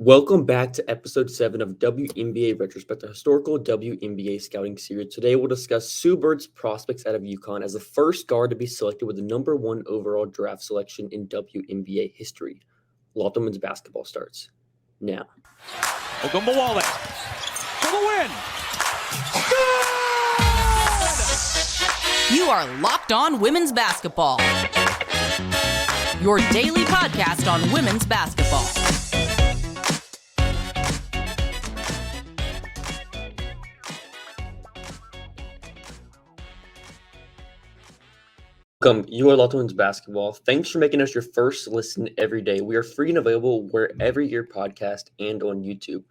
Welcome back to episode 7 of WNBA Retrospect, a historical WNBA scouting series. Today we'll discuss Sue Bird's prospects out of UConn as the first guard to be selected with the number 1 overall draft selection in WNBA history. Lofton women's basketball starts now. Ogunbowale for the win. You are Locked On Women's Basketball, your daily podcast on women's basketball. Welcome. You are Lofton women's basketball. Thanks for making us your first listen every day. We are free and available wherever your podcast and on YouTube.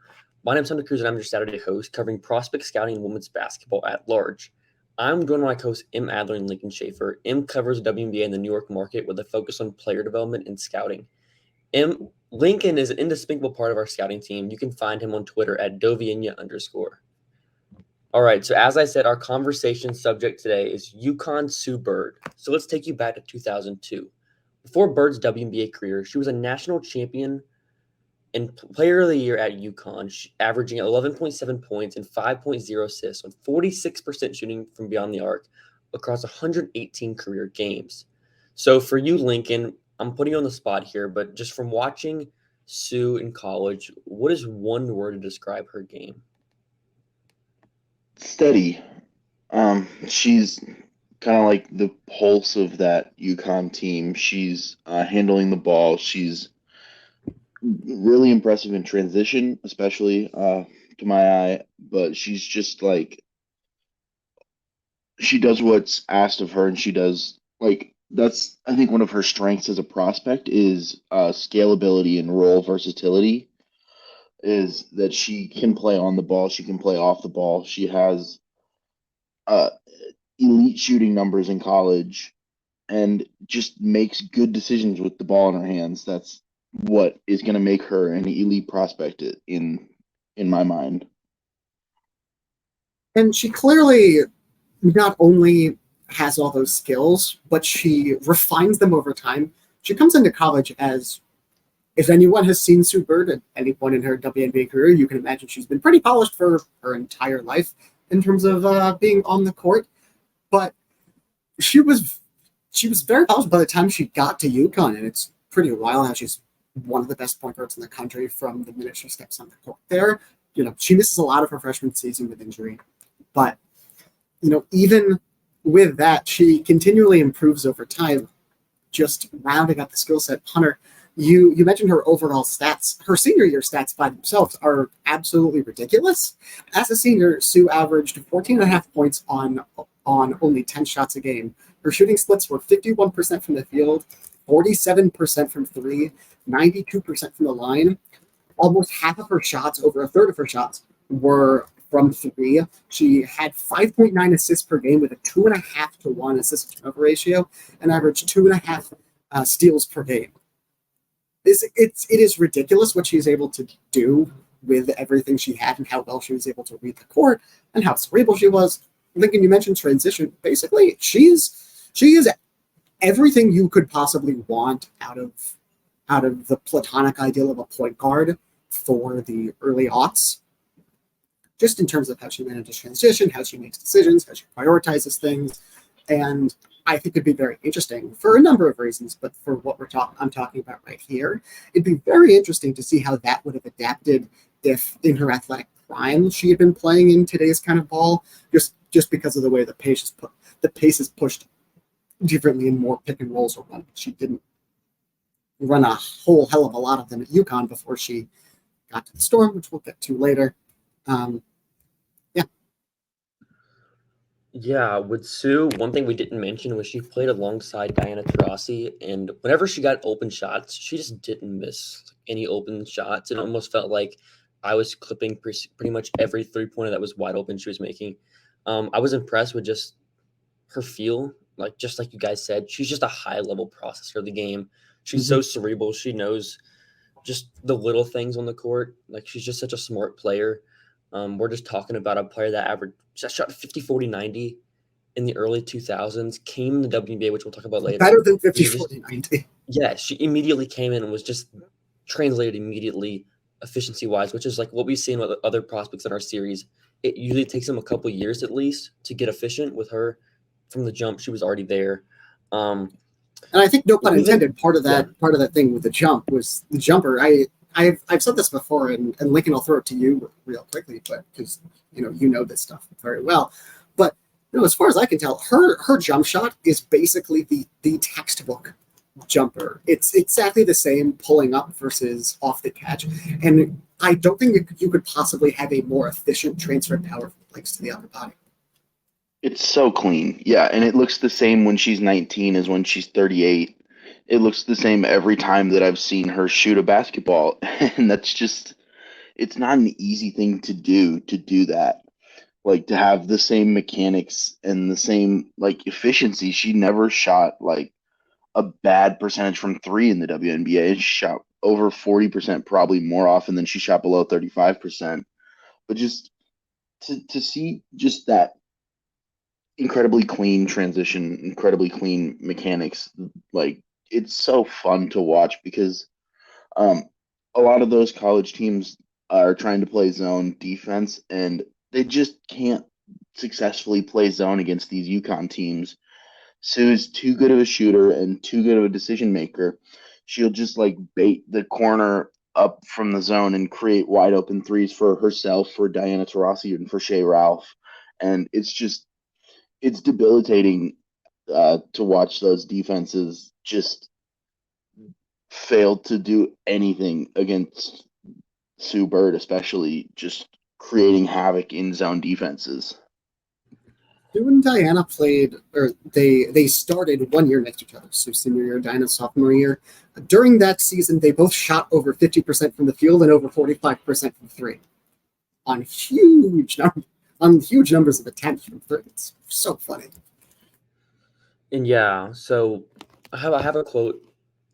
My name is Hunter Cruse, and I'm your Saturday host covering prospect scouting and women's basketball at large. I'm joined by my co-hosts M. Adler and Lincoln Shafer. M covers WNBA in the New York market with a focus on player development and scouting. Lincoln is an indispensable part of our scouting team. You can find him on Twitter at Dovinia_. All right, so as I said, our conversation subject today is UConn Sue Bird. So let's take you back to 2002. Before Bird's WNBA career, she was a national champion and player of the year at UConn, averaging 11.7 points and 5.0 assists on 46% shooting from beyond the arc across 118 career games. So for you, Lincoln, I'm putting you on the spot here, but just from watching Sue in college, what is one word to describe her game? Steady. She's kind of like the pulse of that UConn team. She's handling the ball. She's really impressive in transition, especially to my eye. But she's just like, she does what's asked of her, and she does that's I think one of her strengths as a prospect is scalability and role versatility. Is that she can play on the ball, she can play off the ball. She has elite shooting numbers in college and just makes good decisions with the ball in her hands. That's what is going to make her an elite prospect in my mind. And she clearly not only has all those skills, but she refines them over time. She comes into college as, if anyone has seen Sue Bird at any point in her WNBA career, you can imagine she's been pretty polished for her entire life in terms of being on the court. But she was very polished by the time she got to UConn, and it's pretty wild how she's one of the best point guards in the country from the minute she steps on the court there. You know, she misses a lot of her freshman season with injury, but even with that, she continually improves over time, just rounding out the skill set. Hunter, You mentioned her overall stats. Her senior year stats by themselves are absolutely ridiculous. As a senior, Sue averaged 14.5 points on only 10 shots a game. Her shooting splits were 51% from the field, 47% from three, 92% from the line. Almost half of her shots, over a third of her shots, were from three. She had 5.9 assists per game with a 2.5 to 1 assist to turnover ratio and averaged 2.5 steals per game. It is ridiculous what she's able to do with everything she had and how well she was able to read the court and how cerebral she was. Lincoln, you mentioned transition. Basically, she is everything you could possibly want out of the platonic ideal of a point guard for the early aughts. Just in terms of how she manages transition, how she makes decisions, how she prioritizes things, and I think it'd be very interesting for a number of reasons, but for what I'm talking about right here, it'd be very interesting to see how that would have adapted if in her athletic prime she had been playing in today's kind of ball, just because of the way the pace is pushed differently in more pick and rolls or run. She didn't run a whole hell of a lot of them at UConn before she got to the Storm, which we'll get to later. Yeah, with Sue, one thing we didn't mention was she played alongside Diana Taurasi, and whenever she got open shots, she just didn't miss any open shots. It almost felt like I was clipping pretty much every three-pointer that was wide open she was making. I was impressed with just her feel, just like you guys said. She's just a high-level processor of the game. She's so cerebral. She knows just the little things on the court. She's just such a smart player. We're just talking about a player that shot 50, 40, 90 in the early 2000s, came in the WNBA, which we'll talk about later. Better than 50, 40, 90. Yeah, she immediately came in and was just translated immediately, efficiency-wise, which is like what we've seen with other prospects in our series. It usually takes them a couple years at least to get efficient. With her from the jump, she was already there. And I think, no pun intended, part of that thing with the jump was the jumper. I've said this before, and Lincoln, I'll throw it to you real quickly, but because you know this stuff very well. But as far as I can tell, her jump shot is basically the textbook jumper. It's exactly the same pulling up versus off the catch, and I don't think you could possibly have a more efficient transfer of power from legs to the upper body. It's so clean. Yeah, and it looks the same when she's 19 as when she's 38. It looks the same every time that I've seen her shoot a basketball. And that's just, it's not an easy thing to do that. Like, to have the same mechanics and the same, like, efficiency. She never shot, like, a bad percentage from three in the WNBA. She shot over 40%, probably more often than she shot below 35%. But just to see just that incredibly clean transition, incredibly clean mechanics, like, it's so fun to watch because a lot of those college teams are trying to play zone defense, and they just can't successfully play zone against these UConn teams. Sue's too good of a shooter and too good of a decision maker. She'll just like bait the corner up from the zone and create wide open threes for herself, for Diana Taurasi, and for Shea Ralph. And it's debilitating to watch those defenses just fail to do anything against Sue Bird, especially just creating havoc in zone defenses. Sue and Diana played, or they started 1 year next to each other. Sue senior year, Diana sophomore year. During that season, they both shot over 50% from the field and over 45% from three, on huge numbers of attempts from three. It's so funny. And yeah, so I have a quote.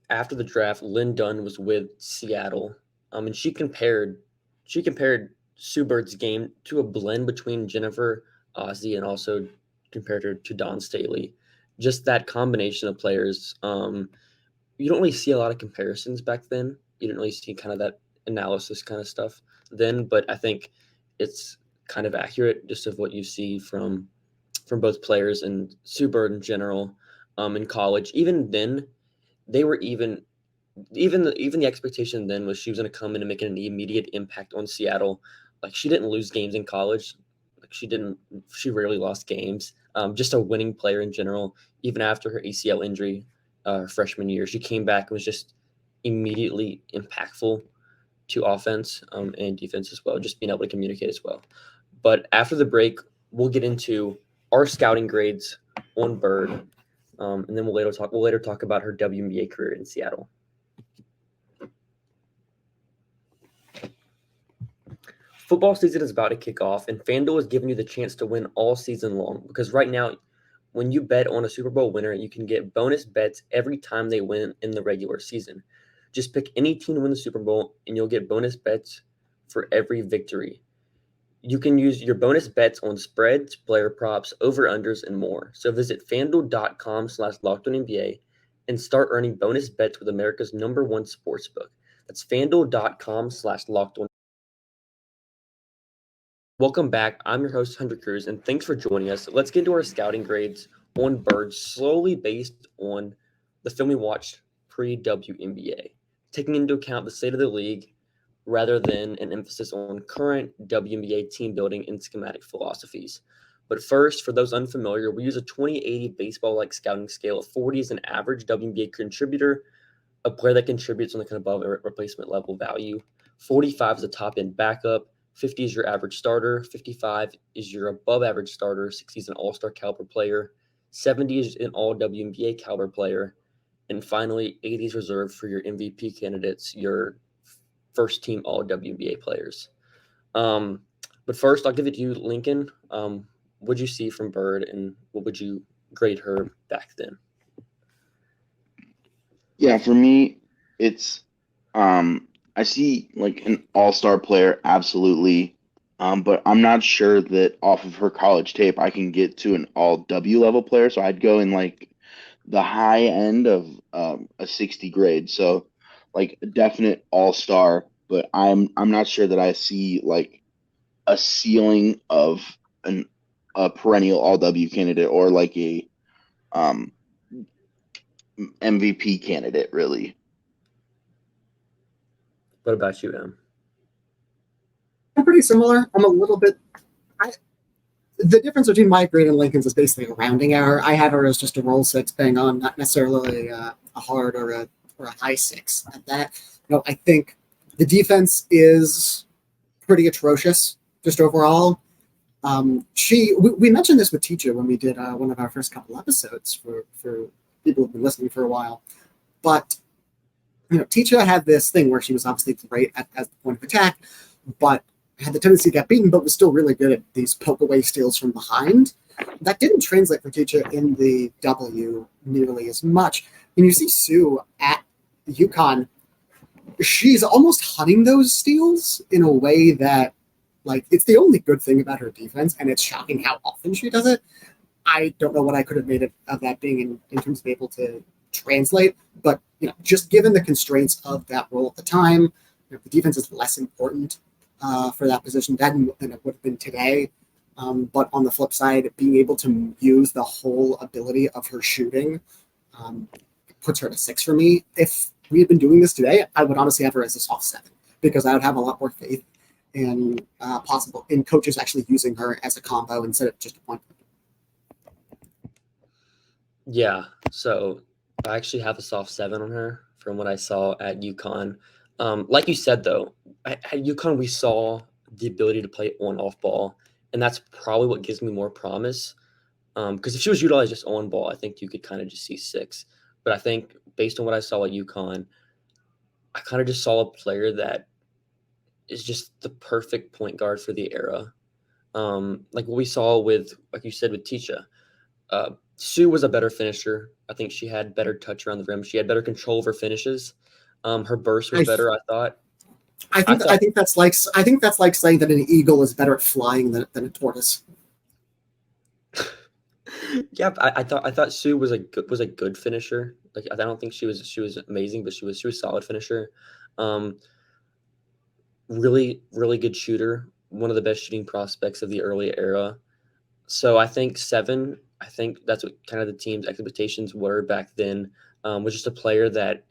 After the draft, Lynn Dunn was with Seattle, and she compared Sue Bird's game to a blend between Jennifer Ozzie and also compared her to Dawn Staley. Just that combination of players. You don't really see a lot of comparisons back then. You didn't really see kind of that analysis kind of stuff then, but I think it's kind of accurate just of what you see from both players and Sue Bird in general in college. Even then, they were even the expectation then was she was going to come in and make an immediate impact on Seattle. Like, she didn't lose games in college. Like, she rarely lost games. Just a winning player in general. Even after her ACL injury freshman year, she came back and was just immediately impactful to offense and defense as well, just being able to communicate as well. But after the break, we'll get into our scouting grades on Bird. And then we'll later talk about her WNBA career in Seattle. Football season is about to kick off, and FanDuel is giving you the chance to win all season long. Because right now, when you bet on a Super Bowl winner, you can get bonus bets every time they win in the regular season. Just pick any team to win the Super Bowl, and you'll get bonus bets for every victory. You can use your bonus bets on spreads, player props, over-unders, and more. So visit FanDuel.com/LockedOnNBA and start earning bonus bets with America's #1 sportsbook. That's FanDuel.com/LockedOn. Welcome back. I'm your host, Hunter Cruse, and thanks for joining us. Let's get into our scouting grades on Bird, slowly based on the film we watched pre-WNBA, taking into account the state of the league, rather than an emphasis on current WNBA team building and schematic philosophies. But first, for those unfamiliar, we use a 20/80 baseball-like scouting scale. 40 is an average WNBA contributor, a player that contributes on the kind of above replacement level value. 45 is a top-end backup. 50 is your average starter. 55 is your above-average starter. 60 is an all-star caliber player. 70 is an all-WNBA caliber player. And finally, 80 is reserved for your MVP candidates, your first-team all-WNBA players. But first, I'll give it to you, Lincoln. What did you see from Bird, and what would you grade her back then? Yeah, for me, it's I see like an all-star player, absolutely. But I'm not sure that off of her college tape I can get to an all-W level player. So I'd go in like the high end of a 60 grade. So like a definite all-star. but I'm not sure that I see like a ceiling of a perennial all W candidate or like a MVP candidate, really. What about you, Em? I'm pretty similar. I'm a little bit. The difference between my grade and Lincoln's is basically a rounding error. I have her as just a roll 6 bang on, not necessarily a hard or a high 6 at that. I think the defense is pretty atrocious just overall. We mentioned this with Teacher when we did one of our first couple episodes for people who've been listening for a while. But Teacher had this thing where she was obviously great as the point of attack, but had the tendency to get beaten, but was still really good at these poke away steals from behind. That didn't translate for Teacher in the W nearly as much. And you see Sue at UConn, she's almost hunting those steals in a way that, like, it's the only good thing about her defense, and it's shocking how often she does it. I don't know what I could have made of that being in terms of able to translate, but just given the constraints of that role at the time, the defense is less important for that position than it would have been today. But on the flip side, being able to use the whole ability of her shooting puts her at a 6 for me. If we had been doing this today, I would honestly have her as a soft 7 because I would have a lot more faith in coaches actually using her as a combo instead of just a point. Yeah, so I actually have a soft 7 on her from what I saw at UConn. Like you said, though, at UConn we saw the ability to play on-off ball, and that's probably what gives me more promise. Because if she was utilized just on ball, I think you could kind of just see 6. But I think based on what I saw at UConn, I kind of just saw a player that is just the perfect point guard for the era. Like what we saw with, like you said, with Tisha. Sue was a better finisher. I think she had better touch around the rim. She had better control of her finishes. Her burst was better, I thought. I think that's like saying that an eagle is better at flying than a tortoise. Yeah, I thought Sue was a good finisher. Like I don't think she was amazing, but she was a solid finisher. Really, really good shooter. One of the best shooting prospects of the early era. So I think 7. I think that's what kind of the team's expectations were back then. Was just a player that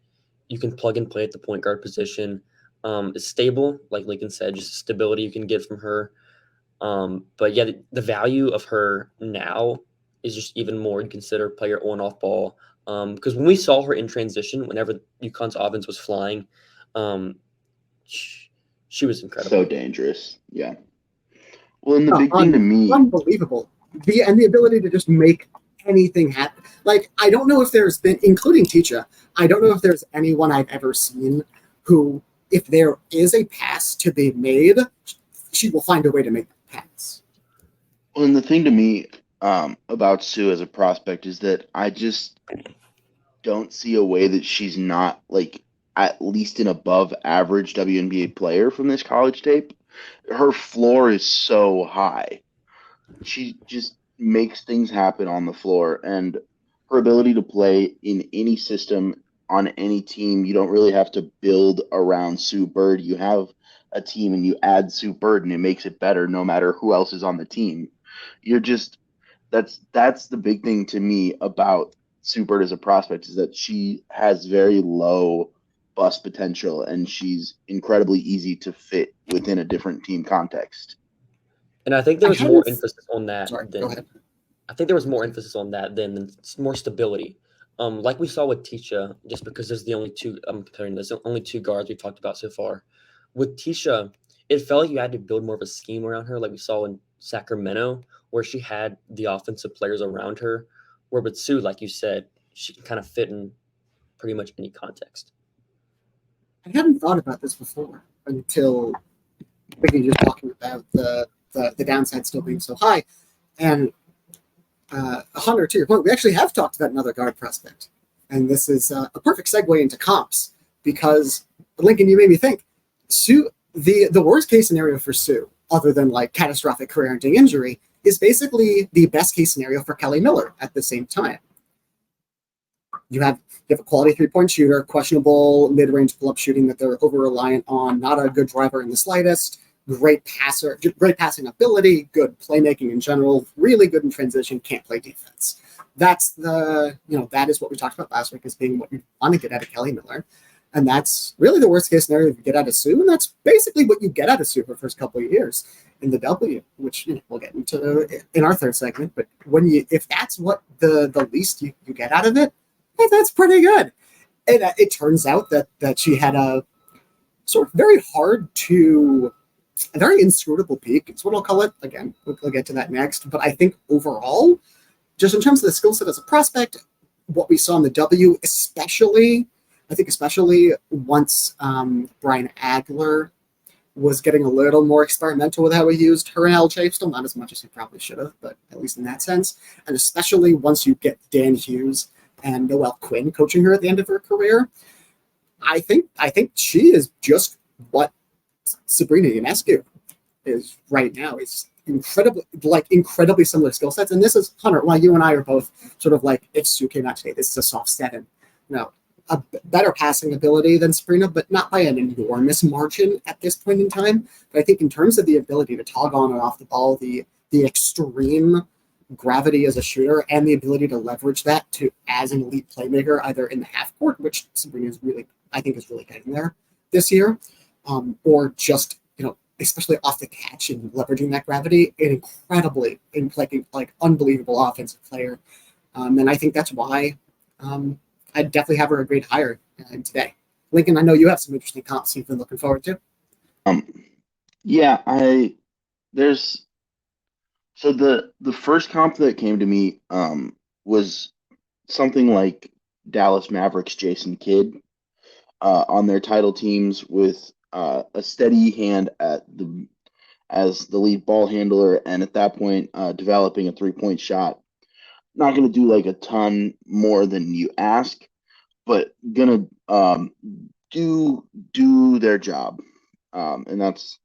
you can plug and play at the point guard position. Is stable, like Lincoln said, just stability you can get from her. But yeah, the value of her now is just even more to consider player on-off ball. Because when we saw her in transition, whenever UConn's offense was flying, she was incredible. So dangerous. Yeah. Well, and the big thing to me, unbelievable. The ability to just make anything happen. Like, I don't know if there's been, including Tisha, I don't know if there's anyone I've ever seen who, if there is a pass to be made, she will find a way to make the pass. Well, and the thing to me about Sue as a prospect is that I just don't see a way that she's not like at least an above average WNBA player from this college tape. Her floor is so high. She just makes things happen on the floor, and her ability to play in any system on any team, you don't really have to build around Sue Bird. You have a team and you add Sue Bird and it makes it better no matter who else is on the team. You're just that's the big thing to me about Sue Bird as a prospect is that she has very low bust potential and she's incredibly ezy to fit within a different team context. And I think there was more emphasis on that. Go ahead. I think there was more emphasis on that than more stability. Like we saw with Tisha, just because there's the only two, I'm comparing this, the only 2 guards we've talked about so far. With Tisha, it felt like you had to build more of a scheme around her, like we saw in Sacramento, where she had the offensive players around her. Where with Sue, like you said, she can kind of fit in pretty much any context. I hadn't thought about this before until we were just talking about the downside still being so high. And Hunter, to your point, we actually have talked about another guard prospect. And this is a perfect segue into comps because, Lincoln, you made me think, Sue, the worst case scenario for Sue, other than like catastrophic career-ending injury, is basically the best case scenario for Kelly Miller at the same time. you have a quality 3-point shooter, questionable mid-range pull-up shooting that they're over-reliant on, not a good driver in the slightest, great passer, great passing ability, good playmaking in general, really good in transition, can't play defense. That's that is what we talked about last week as being what you want to get out of Kelly Miller. And that's really the worst case scenario you get out of Sue. And that's basically what you get out of Sue for the first couple of years in the W, which we'll get into in our third segment. But if that's what the least you get out of it, that's pretty good. And it turns out that she had a sort of very inscrutable peak. It's what I'll call it. Again, we'll get to that next. But I think overall, just in terms of the skill set as a prospect, what we saw in the W, especially once Brian Adler was getting a little more experimental with how he used her and LJ, still not as much as he probably should have, but at least in that sense. And especially once you get Dan Hughes and Noelle Quinn coaching her at the end of her career, I think she is just what Sabrina Ionescu is right now. It's incredibly similar skill sets. And this is, Hunter, while you and I are both sort of like, if Sue came out today, this is a soft setting. A better passing ability than Sabrina, but not by an enormous margin at this point in time. But I think in terms of the ability to tog on and off the ball, the extreme gravity as a shooter, and the ability to leverage that to as an elite playmaker, either in the half court, which Sabrina is really getting there this year, or just especially off the catch and leveraging that gravity, an incredibly unbelievable offensive player. And I think that's why I'd definitely have her a great hire today. Lincoln, I know you have some interesting comps you've been looking forward to. So the first comp that came to me was something like Dallas Mavericks Jason Kidd on their title teams with a steady hand as the lead ball handler, and at that point developing a 3-point shot. Not going to do like a ton more than you ask, but going to do their job. And that's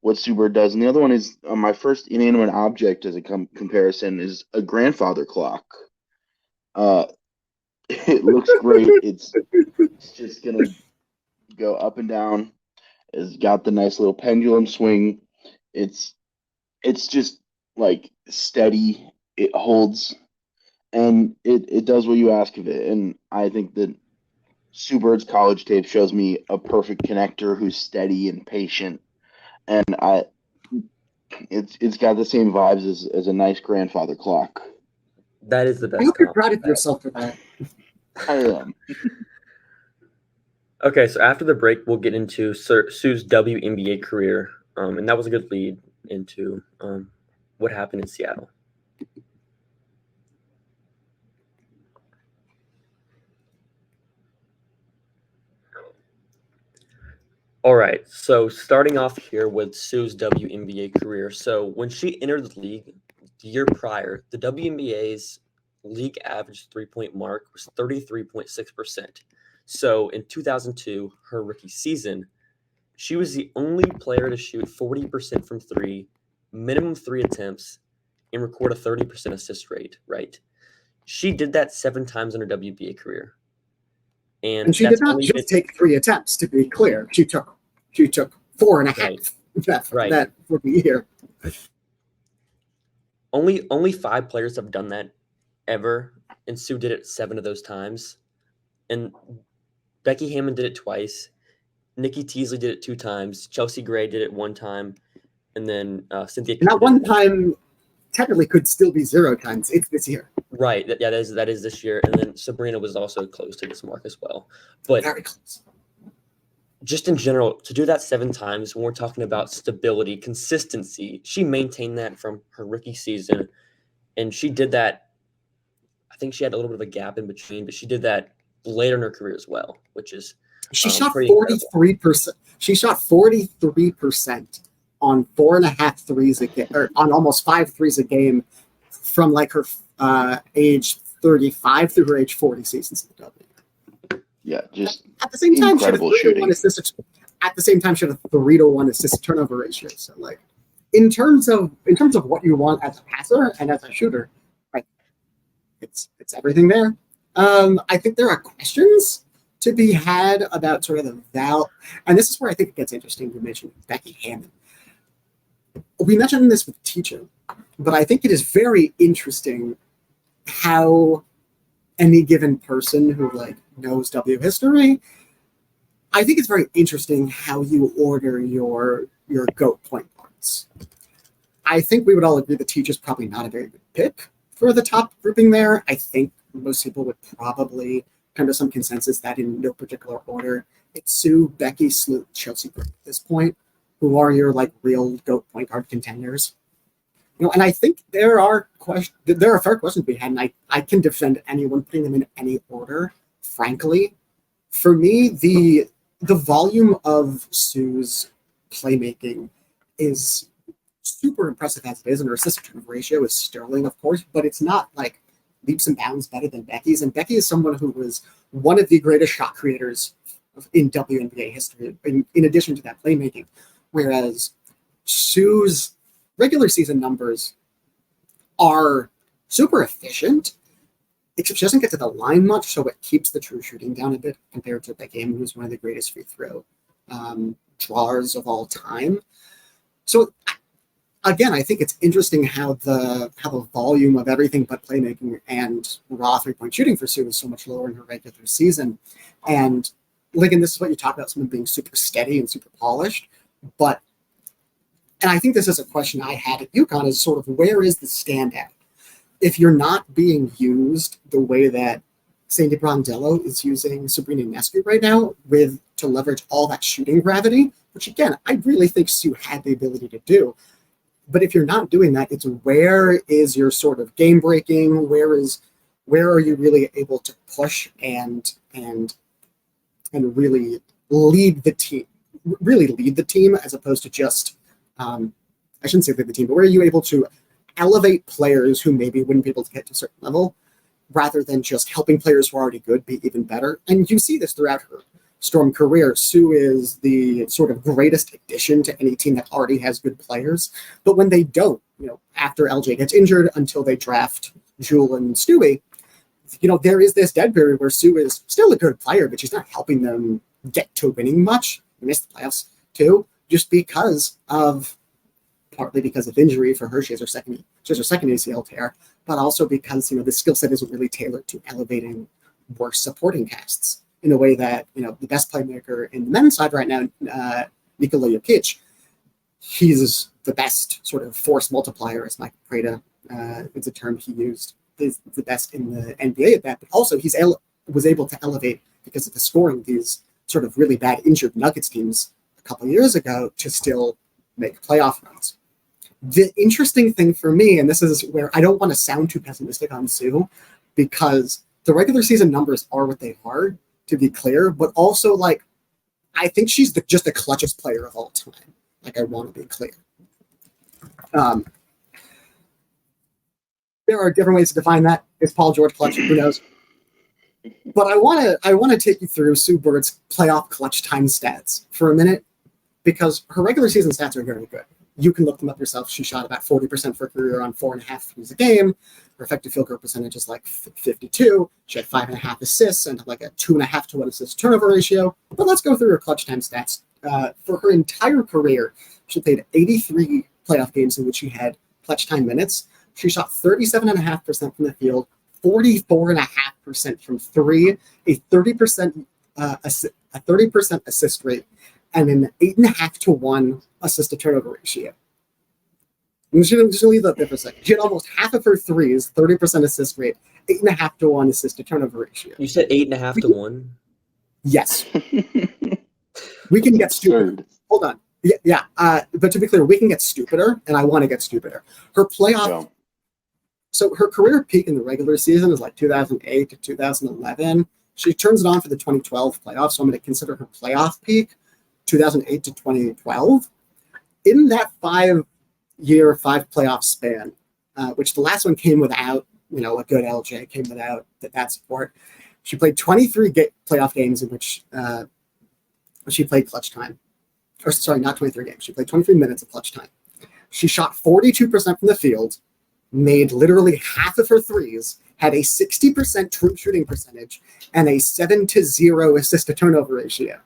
what Sue Bird does. And the other one is my first inanimate object as a comparison is a grandfather clock. It looks great. It's just going to go up and down. It's got the nice little pendulum swing. It's just like steady. It holds. And it does what you ask of it. And I think that Sue Bird's college tape shows me a perfect connector who's steady and patient. And it's got the same vibes as a nice grandfather clock. That is the best. I hope you're proud of yourself for that. I am. Okay, so after the break, we'll get into Sue's WNBA career. And that was a good lead into what happened in Seattle. All right, so starting off here with Sue's WNBA career. So when she entered the league the year prior, the WNBA's league average 3-point mark was 33.6%. So in 2002, her rookie season, she was the only player to shoot 40% from three, minimum 3 attempts, and record a 30% assist rate, right? She did that 7 times in her WNBA career. And she did not just take 3 attempts, to be clear. She took 4.5 that rookie year. Only 5 players have done that ever, and Sue did it 7 of those times. And Becky Hammon did it twice. Nikki Teasley did it 2 times. Chelsea Gray did it 1 time, and then Cynthia. And that 1 time technically could still be 0 times. It's this year. Right. That is this year. And then Sabrina was also close to this mark as well. But very close. Just in general, to do that 7 times, when we're talking about stability, consistency, she maintained that from her rookie season. And she did that. I think she had a little bit of a gap in between, but she did that later in her career as well, which is she shot 43%. She shot 43% on 4.5 threes a game, or on almost 5 threes a game, from like her age 35 through her age 40 seasons in the W. Yeah, just at the same time, incredible shooting. At the same time, she had a 3-to-1 assist turnover ratio. So, like, in terms of what you want as a passer and as a shooter, right? It's everything there. I think there are questions to be had about sort of the and this is where I think it gets interesting. You mentioned Becky Hammon. We mentioned this with teaching, but I think it is very interesting how any given person who knows W history, I think it's very interesting how you order your GOAT point guards. I think we would all agree the teacher's probably not a very good pick for the top grouping there. I think most people would probably come to some consensus that in no particular order, it's Sue, Becky, Sloot, Chelsea at this point, who are your real GOAT point guard contenders. And I think there are fair questions to be had, and I can defend anyone putting them in any order. Frankly, for me, the volume of Sue's playmaking is super impressive as it is, and her assist-to-turnover ratio is sterling, of course, but it's not leaps and bounds better than Becky's. And Becky is someone who was one of the greatest shot creators in WNBA history, in addition to that playmaking. Whereas Sue's regular season numbers are super efficient, except she doesn't get to the line much, so it keeps the true shooting down a bit compared to Becky Hammon, who's one of the greatest free throw drawers of all time. So again, I think it's interesting how the volume of everything but playmaking and raw three-point shooting for Sue is so much lower in her regular season. And again, this is what you talk about, someone being super steady and super polished. And I think this is a question I had at UConn, is sort of where is the standout? If you're not being used the way that Sandy Brondello is using Sabrina Ionescu right now, to leverage all that shooting gravity, which again, I really think Sue had the ability to do. But if you're not doing that, it's where is your sort of game breaking? Where are you really able to push and really lead the team? Really lead the team as opposed to just I shouldn't say lead the team, but where are you able to elevate players who maybe wouldn't be able to get to a certain level, rather than just helping players who are already good be even better? And you see this throughout her Storm career. Sue is the sort of greatest addition to any team that already has good players. But when they don't, after LJ gets injured until they draft Jewel and Stewie, there is this dead period where Sue is still a good player, but she's not helping them get to winning much. They missed the playoffs too, just partly because of injury for her. She has her second ACL tear, but also because the skill set isn't really tailored to elevating worse supporting casts in a way that the best playmaker in the men's side right now, Nikola Jokic, he's the best sort of force multiplier, as Mike Prada, it's a term he used, is the best in the NBA at that. But also was able to elevate because of the scoring these sort of really bad injured Nuggets teams a couple of years ago to still make playoff runs. The interesting thing for me, and this is where I don't want to sound too pessimistic on Sue, because the regular season numbers are what they are, to be clear, but also I think she's just the clutchest player of all time. I want to be clear. There are different ways to define that. Is Paul George clutch? Who knows? But I want to take you through Sue Bird's playoff clutch time stats for a minute, because her regular season stats are very good. You can look them up yourself. She shot about 40% for her career on 4.5 threes a game. Her effective field goal percentage is 52. She had 5.5 assists and a 2.5 to 1 assist turnover ratio. But let's go through her clutch time stats. For her entire career, she played 83 playoff games in which she had clutch time minutes. She shot 37.5% from the field, 44.5% from three, a 30% assist rate, and an 8.5 to 1 assist to turnover ratio. I'm just going to leave that there for a second. She had almost half of her threes, 30% assist rate, 8.5 to 1 assist to turnover ratio. You said 8.5 to 1? Yes. We can get stupider. Hold on. Yeah. But to be clear, we can get stupider, and I want to get stupider. Her playoff. So her career peak in the regular season is 2008 to 2011. She turns it on for the 2012 playoffs, so I'm going to consider her playoff peak 2008 to 2012. In that 5 playoff span, which the last one came without, a good LJ, came without that support. She played 23 playoff games in which she played clutch time. Or sorry, not 23 games. She played 23 minutes of clutch time. She shot 42% from the field, made literally half of her threes, had a 60% true shooting percentage, and a 7-0 assist to turnover ratio.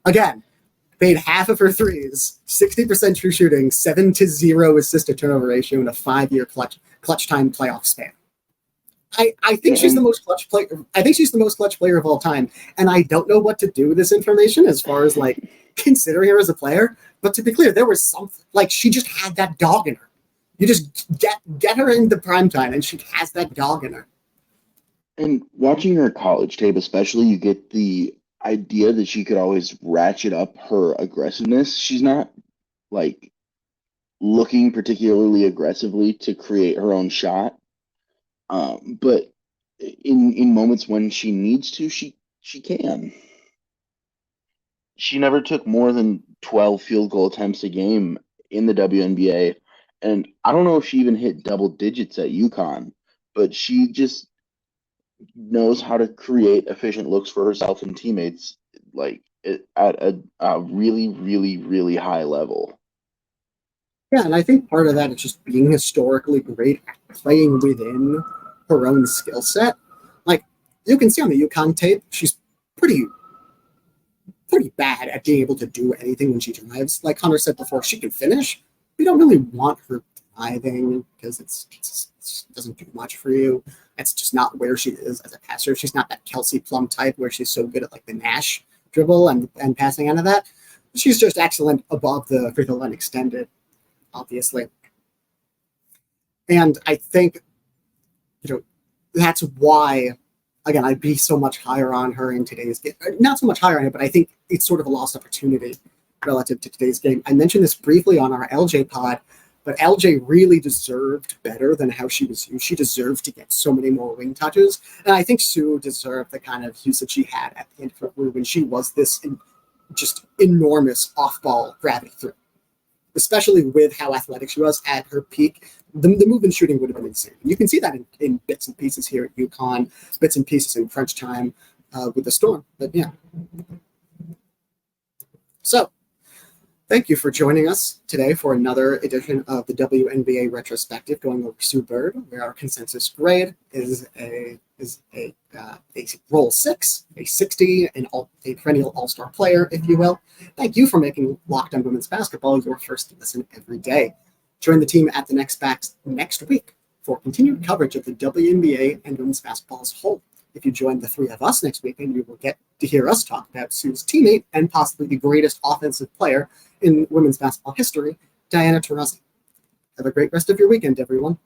Again, made half of her threes, 60% true shooting, 7-0 assist to turnover ratio in a 5-year clutch time playoff span. I think she's the most clutch player. I think she's the most clutch player of all time, and I don't know what to do with this information as far as like considering her as a player. But to be clear, there was something like she just had that dog in her. You just get her into prime time, and she has that dog in her. And watching her college tape, especially, you get the idea that she could always ratchet up her aggressiveness. She's not like looking particularly aggressively to create her own shot. But in moments when she needs to, she can. She never took more than 12 field goal attempts a game in the WNBA. And I don't know if she even hit double digits at UConn, but she just knows how to create efficient looks for herself and teammates like at a really, really, really high level. Yeah, and I think part of that is just being historically great at playing within her own skill set. Like, you can see on the UConn tape, she's pretty bad at being able to do anything when she drives. Like Hunter said before, she can finish. We don't really want her driving because it doesn't do much for you. That's just not where she is as a passer. She's not that Kelsey Plum type where she's so good at like the Nash dribble and passing out of that. She's just excellent above the free throw line extended, obviously. And I think, that's why, again, I'd be so much higher on her in today's game. Not so much higher on her, but I think it's sort of a lost opportunity relative to today's game. I mentioned this briefly on our LJ pod, but LJ really deserved better than how she was used. She deserved to get so many more wing touches. And I think Sue deserved the kind of usage she had at the end of her career when she was this just enormous off-ball gravity threat. Especially with how athletic she was at her peak, the move and shooting would have been insane. You can see that in bits and pieces here at UConn, bits and pieces in crunch time with the Storm. But yeah. So, thank you for joining us today for another edition of the WNBA Retrospective, going over Sue Bird, where our consensus grade is a roll 6, a 60, a perennial all-star player, if you will. Thank you for making Locked On Women's Basketball your first listen every day. Join the team at the next week for continued coverage of the WNBA and women's basketball as a whole. If you join the three of us next weekend, you will get to hear us talk about Sue's teammate and possibly the greatest offensive player in women's basketball history, Diana Taurasi. Have a great rest of your weekend, everyone.